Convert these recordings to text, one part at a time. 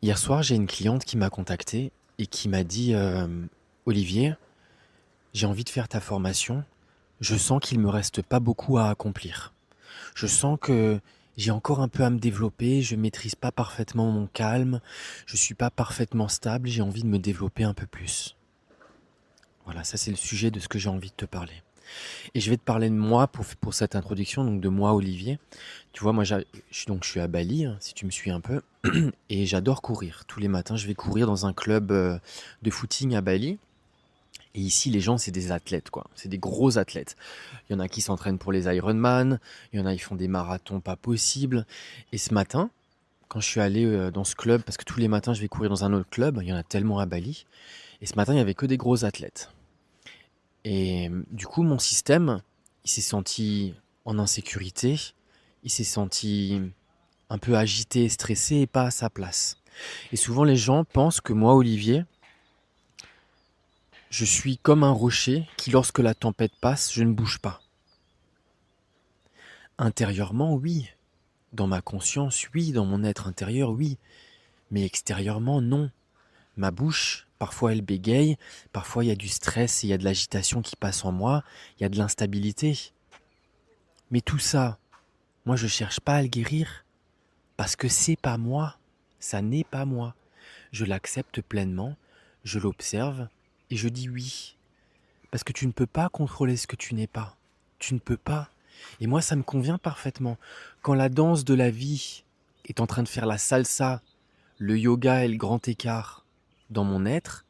Hier soir, j'ai une cliente qui m'a contacté et qui m'a dit Olivier, j'ai envie de faire ta formation. Je sens qu'il me reste pas beaucoup à accomplir. Je sens que j'ai encore un peu à me développer. Je maîtrise pas parfaitement mon calme. Je suis pas parfaitement stable. J'ai envie de me développer un peu plus. Voilà, ça c'est le sujet de ce que j'ai envie de te parler. Et je vais te parler de moi pour cette introduction, donc de moi, Olivier. Tu vois, moi, je suis à Bali, hein, si tu me suis un peu, et j'adore courir. Tous les matins, je vais courir dans un club de footing à Bali. Et ici, les gens, c'est des athlètes, quoi. C'est des gros athlètes. Il y en a qui s'entraînent pour les Ironman, il y en a qui font des marathons pas possibles. Et ce matin, quand je suis allé dans ce club, parce que tous les matins, je vais courir dans un autre club, il y en a tellement à Bali. Et ce matin, il y avait que des gros athlètes. Et du coup, mon système, il s'est senti en insécurité, il s'est senti un peu agité, stressé et pas à sa place. Et souvent, les gens pensent que moi, Olivier, je suis comme un rocher qui, lorsque la tempête passe, je ne bouge pas. Intérieurement, oui. Dans ma conscience, oui. Dans mon être intérieur, oui. Mais extérieurement, non. Ma bouche, parfois elle bégaye, parfois il y a du stress et il y a de l'agitation qui passe en moi, il y a de l'instabilité. Mais tout ça, moi je cherche pas à le guérir parce que c'est pas moi, ça n'est pas moi. Je l'accepte pleinement, je l'observe et je dis oui. Parce que tu ne peux pas contrôler ce que tu n'es pas. Tu ne peux pas. Et moi ça me convient parfaitement. Quand la danse de la vie est en train de faire la salsa, le yoga et le grand écart dans mon être,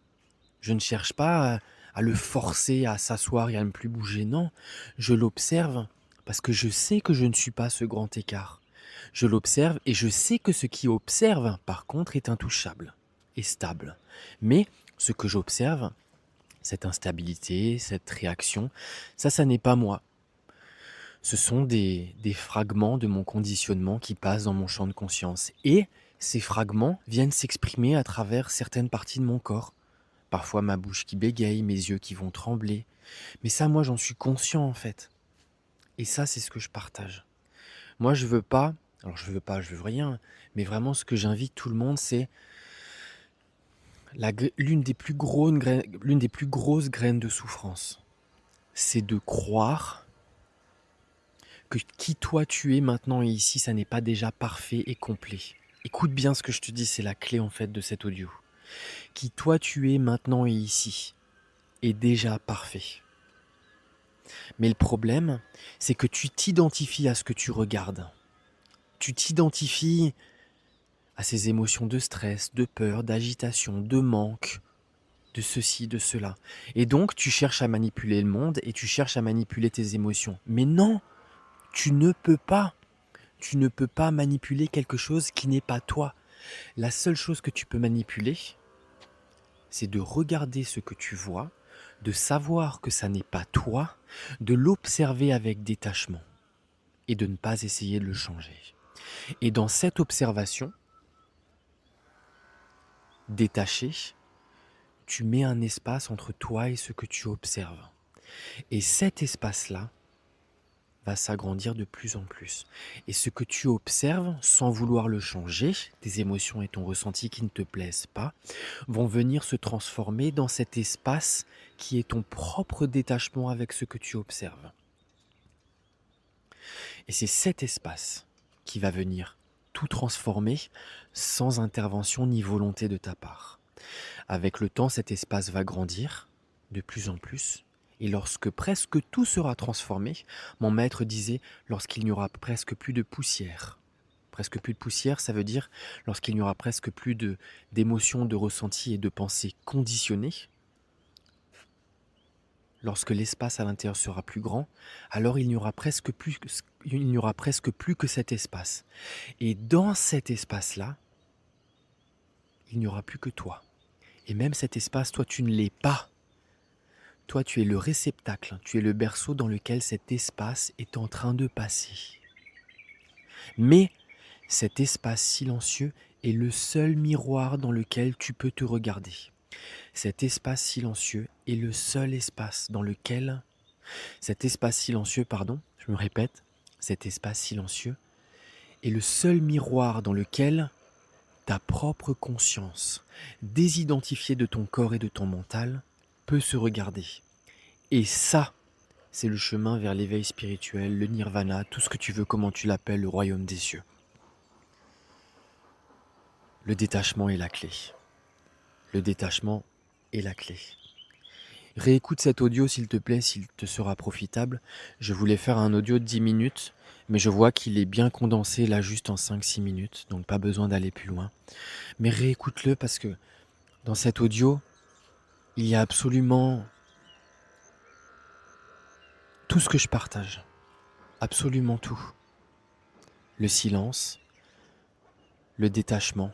je ne cherche pas à le forcer à s'asseoir et à ne plus bouger. Non, je l'observe parce que je sais que je ne suis pas ce grand écart. Je l'observe et je sais que ce qui observe, par contre, est intouchable et stable. Mais ce que j'observe, cette instabilité, cette réaction, ça n'est pas moi. Ce sont des fragments de mon conditionnement qui passent dans mon champ de conscience. Et ces fragments viennent s'exprimer à travers certaines parties de mon corps. Parfois ma bouche qui bégaye, mes yeux qui vont trembler. Mais ça, moi, j'en suis conscient en fait. Et ça, c'est ce que je partage. Moi, je veux pas, alors je veux rien, mais vraiment ce que j'invite tout le monde, c'est l'une des plus grosses graines de souffrance. C'est de croire que qui toi tu es maintenant et ici, ça n'est pas déjà parfait et complet. Écoute bien ce que je te dis, c'est la clé en fait de cet audio. Qui toi tu es maintenant et ici est déjà parfait. Mais le problème, c'est que tu t'identifies à ce que tu regardes. Tu t'identifies à ces émotions de stress, de peur, d'agitation, de manque, de ceci, de cela. Et donc, tu cherches à manipuler le monde et tu cherches à manipuler tes émotions. Mais non, tu ne peux pas. Tu ne peux pas manipuler quelque chose qui n'est pas toi. La seule chose que tu peux manipuler, c'est de regarder ce que tu vois, de savoir que ça n'est pas toi, de l'observer avec détachement et de ne pas essayer de le changer. Et dans cette observation, détachée, tu mets un espace entre toi et ce que tu observes. Et cet espace-là va s'agrandir de plus en plus. Et ce que tu observes, sans vouloir le changer, tes émotions et ton ressenti qui ne te plaisent pas, vont venir se transformer dans cet espace qui est ton propre détachement avec ce que tu observes. Et c'est cet espace qui va venir tout transformer sans intervention ni volonté de ta part. Avec le temps, cet espace va grandir de plus en plus. Et lorsque presque tout sera transformé, mon maître disait, lorsqu'il n'y aura presque plus de poussière. Presque plus de poussière, ça veut dire lorsqu'il n'y aura presque plus d'émotions, de ressentis et de pensées conditionnées. Lorsque l'espace à l'intérieur sera plus grand, alors il n'y aura presque plus que cet espace. Et dans cet espace-là, il n'y aura plus que toi. Et même cet espace, toi, tu ne l'es pas. Toi, tu es le réceptacle, tu es le berceau dans lequel cet espace est en train de passer. Mais cet espace silencieux est le seul miroir dans lequel tu peux te regarder. Cet espace silencieux est le seul espace dans lequel... Cet espace silencieux, pardon, je me répète, cet espace silencieux est le seul miroir dans lequel Ta propre conscience, désidentifiée de ton corps et de ton mental, peut se regarder. Et ça, c'est le chemin vers l'éveil spirituel, le nirvana, tout ce que tu veux, comment tu l'appelles, le royaume des cieux. Le détachement est la clé. Le détachement est la clé. Réécoute cet audio s'il te plaît, s'il te sera profitable. Je voulais faire un audio de 10 minutes, mais je vois qu'il est bien condensé là juste en 5-6 minutes, donc pas besoin d'aller plus loin. Mais réécoute-le parce que dans cet audio, il y a absolument tout ce que je partage. Absolument tout. Le silence, le détachement,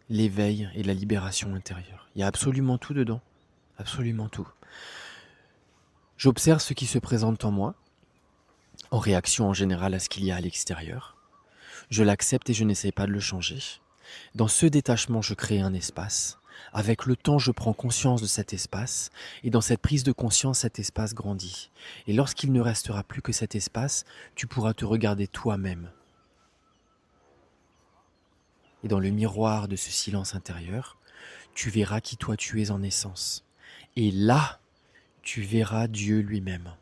l'éveil et la libération intérieure. Il y a absolument tout dedans. Absolument tout. J'observe ce qui se présente en moi, en réaction en général à ce qu'il y a à l'extérieur. Je l'accepte et je n'essaie pas de le changer. Dans ce détachement, je crée un espace. Avec le temps, je prends conscience de cet espace, et dans cette prise de conscience, cet espace grandit. Et lorsqu'il ne restera plus que cet espace, tu pourras te regarder toi-même. Et dans le miroir de ce silence intérieur, tu verras qui toi tu es en essence. Et là, tu verras Dieu lui-même.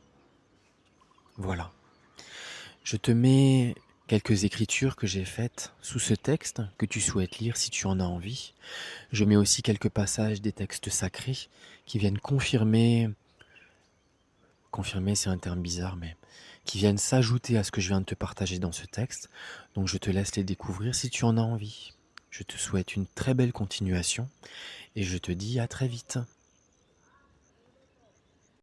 Voilà. Je te mets quelques écritures que j'ai faites sous ce texte que tu souhaites lire si tu en as envie. Je mets aussi quelques passages des textes sacrés qui viennent confirmer c'est un terme bizarre, mais qui viennent s'ajouter à ce que je viens de te partager dans ce texte. Donc je te laisse les découvrir si tu en as envie. Je te souhaite une très belle continuation et je te dis à très vite.